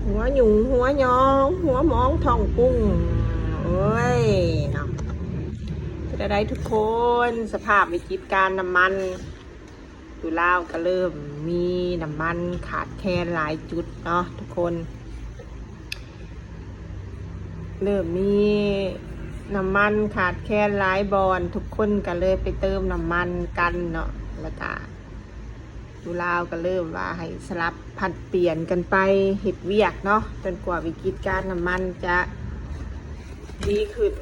หัวหยุงหัวยองหัวมองทองกุ้งโอ้ยเนาะจะได้ทุกคนสภาพวิกฤตการน้ำมันอยู่ลาวก็เริ่มมีน้ำมันขาดแคลนหลายจุดเนาะทุกคนเริ่มมีน้ำมันขาดแคลนหลายบอนทุกคนก็เลยไปเติมน้ำมันกันเนาะแล้วก็อยู่ลาวก็เริ่มว่าให้สลับผัดเปลี่ยนกันไปเฮ็ดเวียกเนาะจนกว่าวิกฤตการน้ำมันจะดีขึ้น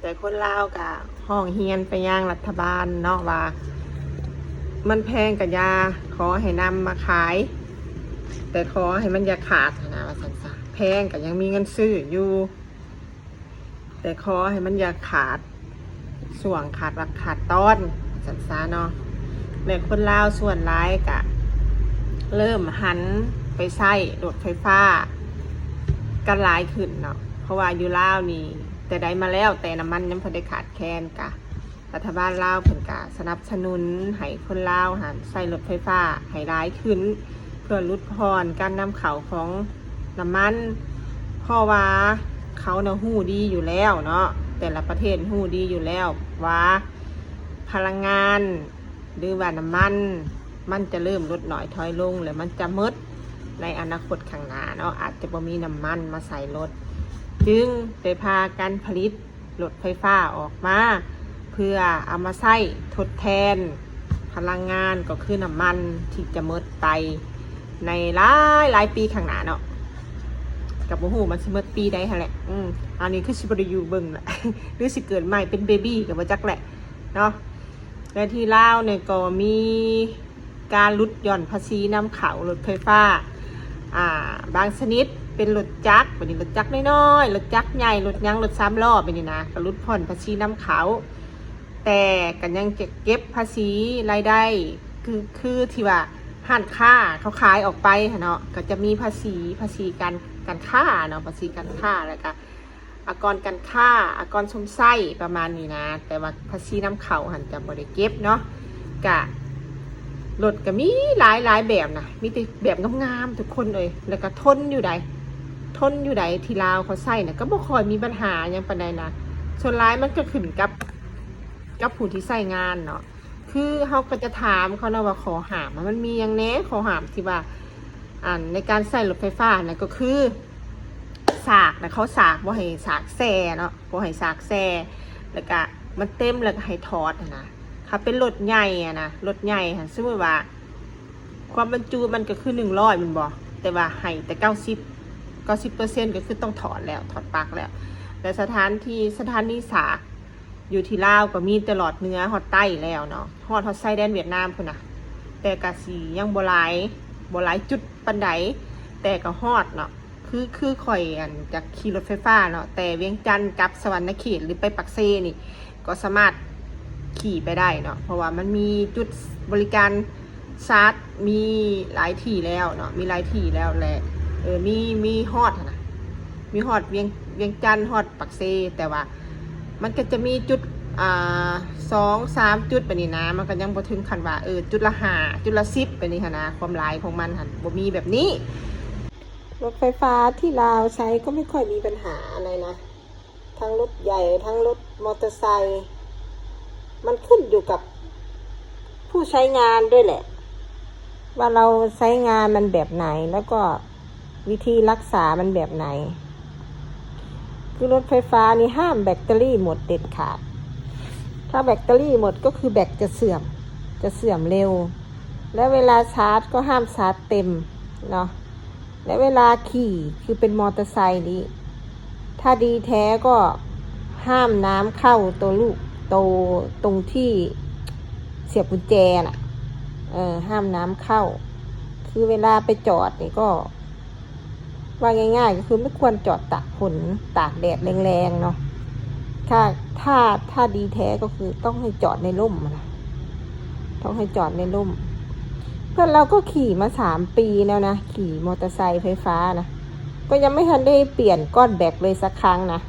แต่คนลาวก็ห้องเฮียนไปย่างรัฐบาลเนาะว่ามันแพงกับยาขอให้นำมาขายแต่ขอให้มันอย่าขาดนะว่าสันสะแพงกับยังมีเงินซื้ออยู่แต่ขอให้มันอย่าขาดส่วงขาดรักขาดตอนสันสะเนาะแต่คนลาวส่วนร้ายกะเริ่มหันไปใช้รถไฟฟ้ากันหลายขึ้นเนาะเพราะว่าอยู่ลาวนี่แต่ได้มาแล้วแต่น้ำมันยังพอได้ขาดแคลนกะรัฐบาลลาวเพิ่นกะสนับสนุนให้คนลาวหันใช้รถไฟฟ้าให้ร้ายขึ้นเพื่อลดพรการนำเข้าของน้ำมันเพราะว่าเขาเนาะฮู้ดีอยู่แล้วเนาะแต่ละประเทศฮู้ดีอยู่แล้วว่าพลังงานหรือว่าน้ำมันจะเริ่มลดหน่อยถอยลงแล้วมันจะหมดในอนาคตข้างหน้าเนาะอาจจะบ่มีน้ำมันมาใส่รถจึงได้พากันผลิตรถไฟฟ้าออกมาเพื่อเอามาใช้ทดแทนพลังงานก็คือน้ำมันที่จะหมดไปในหลายปีข้างหน้าเนาะกับโอ้โหมันสิหมดปีใดฮะแหละอันนี้คือสิบริยูเบิ่งแหละ หรือสิเกิดใหม่เป็นเบบี้กับว่าจักแหละเนาะและที่ลาวเนี่ยก็มีการลดหย่อนภาษีนำเข้ารถไฟฟ้าบางชนิดเป็นรถจักรเป็นรถจักรน้อยๆรถจักรใหญ่รถยังรถ3 ล้อเป็นนี่นะก็ลดผ่อนภาษีนำเข้าแต่กันยังจะเก็บภาษีรายได้คือที่ว่าห้านค้าเขาขายออกไปเนาะก็จะมีภาษีการค้าเนาะภาษีการค้าแล้วก็อากรการค้าอากรชมไส้ประมาณนี้นะแต่ว่าภาษีนำเข้าหันจะบ่ได้เก็บเนาะกะรถก็มีหลายแบบนะมีแต่แบบงามๆทุกคนเลยแล้วก็ทนอยู่ใดที่ลาวเขาใส่เนี่ยก็บ่ค่อยมีปัญหาอย่างปานใดนะส่วนร้ายมันก็ขึ้นกับผู้ที่ใส่งานเนาะคือเขาก็จะถามเขานะว่าขอหามมันมีอย่างแน่ขอหามที่ว่าในการใส่รถไฟฟ้าเนี่ยก็คือสากนะเขาสากบ่ให้สากแซ่เนาะบ่ให้สากแซ่แล้วก็มันเต็มแล้วก็ให้ถอดนะถ้าเป็นรถใหญ่นะรถใหญ่ค่ะสมมติว่าความบรรจุมันก็คือ100มันบ่แต่ว่าให้แต่90%ก็คือต้องถอดแล้วถอดปลั๊กแล้วแต่สถานีสากอยู่ที่ลาวก็มีตลอดเนื้อฮอดใต้แล้วเนาะฮอดไส้แดนเวียดนามพุ่นน่ะแต่ก็สิยังบ่หลายจุดปานใดแต่ก็ฮอดเนาะคือข่อยจากขี่รถไฟฟ้าเนาะแต่เวียงจันทร์กับสวรรณเขตหรือไปปักเซนี่ก็สามารถขี่ไปได้เนาะเพราะว่ามันมีจุดบริการชาร์จมีหลายที่แล้วเนาะมีหลายที่แล้วแหละมีฮอดนะมีฮอดเวียงจันทร์ฮอดปักเซแต่ว่ามันก็จะมีจุด2-3 จุดแบบนี้นะมันก็ยังบ่ถึงขั้นว่าจุดละ5จุดละ10แบบนี้ค่ะนะความหลายของมันค่ะบ่มีแบบนี้รถไฟฟ้าที่ลาวใช้ก็ไม่ค่อยมีปัญหาอะไรนะทั้งรถใหญ่ทั้งรถมอเตอร์ไซค์มันขึ้นอยู่กับผู้ใช้งานด้วยแหละว่าเราใช้งานมันแบบไหนแล้วก็วิธีรักษามันแบบไหนคือรถไฟฟ้านี่ห้ามแบตเตอรี่หมดเด็ดขาดถ้าแบตเตอรี่หมดก็คือแบตจะเสื่อมเร็วและเวลาชาร์จก็ห้ามชาร์จเต็มเนาะและเวลาขี่คือเป็นมอเตอร์ไซค์นี้ถ้าดีแท้ก็ห้ามน้ำเข้าตัวลูกตรงที่เสียบกุญแจน่ะห้ามน้ำเข้าคือเวลาไปจอดนี่ก็ว่าง่ายๆก็คือไม่ควรจอดตากฝนตากแดดแรงๆเนาะถ้าดีแท้ก็คือต้องให้จอดในร่มนะต้องให้จอดในร่มเพื่อนเราก็ขี่มา3 ปีแล้วนะขี่มอเตอร์ไซค์ไฟฟ้านะก็ยังไม่ทันได้เปลี่ยนก้อนแบตเลยสักครั้งนะ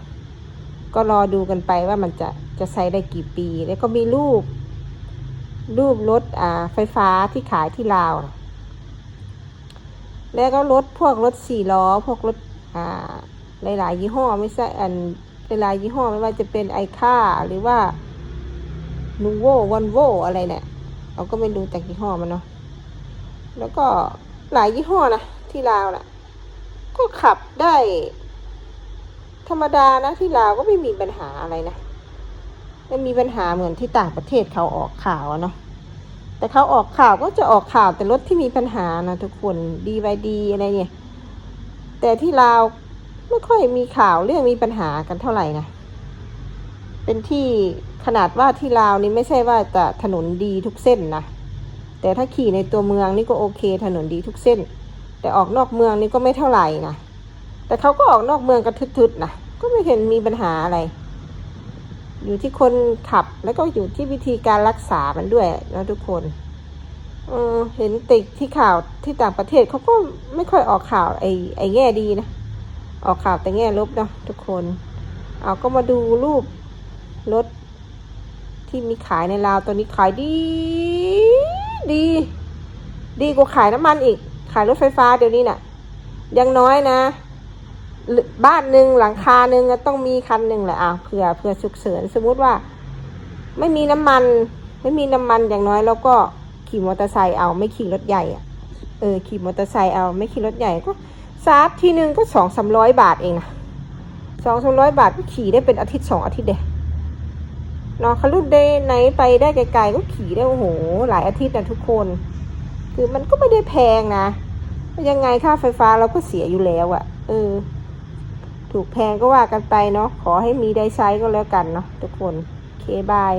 ก็รอดูกันไปว่ามันจะใช้ได้กี่ปีแล้วก็มีรูปรถไฟฟ้าที่ขายที่ลาวนะ แล้วก็รถพวกรถ4 ล้อพวกรถหลายๆยี่ห้อไม่ใช่หลายๆยี่ห้อไม่ว่าจะเป็นไอค่าหรือว่านูโววันโวอะไรเนี่ยเราก็ไม่รู้จากยี่ห้อมันเนาะแล้วก็หลายยี่ห้อนะที่ลาวน่ะก็ขับได้ธรรมดานะที่ลาวก็ไม่มีปัญหาอะไรนะไม่มีปัญหาเหมือนที่ต่างประเทศเขาออกข่าวเนาะแต่เขาออกข่าวก็จะออกข่าวแต่รถที่มีปัญหานะทุกคนดีอะไรเนี่ยแต่ที่ลาวไม่ค่อยมีข่าวเรื่องมีปัญหากันเท่าไหร่นะเป็นที่ขนาดว่าที่ลาวนี่ไม่ใช่ว่าจะถนนดีทุกเส้นนะแต่ถ้าขี่ในตัวเมืองนี่ก็โอเคถนนดีทุกเส้นแต่ออกนอกเมืองนี่ก็ไม่เท่าไหร่นะแต่เขาก็ออกนอกเมืองกันทึดๆนะก็ไม่เห็นมีปัญหาอะไรอยู่ที่คนขับแล้วก็อยู่ที่วิธีการรักษามันด้วยนะทุกคนเห็นติดที่ข่าวที่ต่างประเทศเขาก็ไม่ค่อยออกข่าวไอ้แง่ดีนะออกข่าวแต่แง่ลบเนาะทุกคนเอาก็มาดูรูปรถที่มีขายในลาวตอนนี้ขายดีกว่าขายน้ำมันอีกขายรถไฟฟ้าเดี๋ยวนี้น่ะยังน้อยนะบ้านหนึ่งหลังคาหนึ่งต้องมีคันหนึ่งแหละเผื่อฉุกเฉินสมมุติว่าไม่มีน้ำมันอย่างน้อยแล้วก็ขี่มอเตอร์ไซค์เอาไม่ขี่รถใหญ่ขี่มอเตอร์ไซค์เอาไม่ขี่รถใหญ่ก็ซาร์ททีนึงก็200-300 บาทเองนะ200-300 บาทก็ขี่ได้เป็นอาทิตย์2 อาทิตย์เดะเนาะครุ่นเดย์ไหนไปได้ไกลๆก็ขี่ได้โอ้โหหลายอาทิตย์นะทุกคนคือมันก็ไม่ได้แพงนะยังไงค่าไฟฟ้าเราก็เสียอยู่แล้วถูกแพงก็ว่ากันไปเนาะขอให้มีได้ใช้ก็แล้วกันเนาะทุกคนโอเคบาย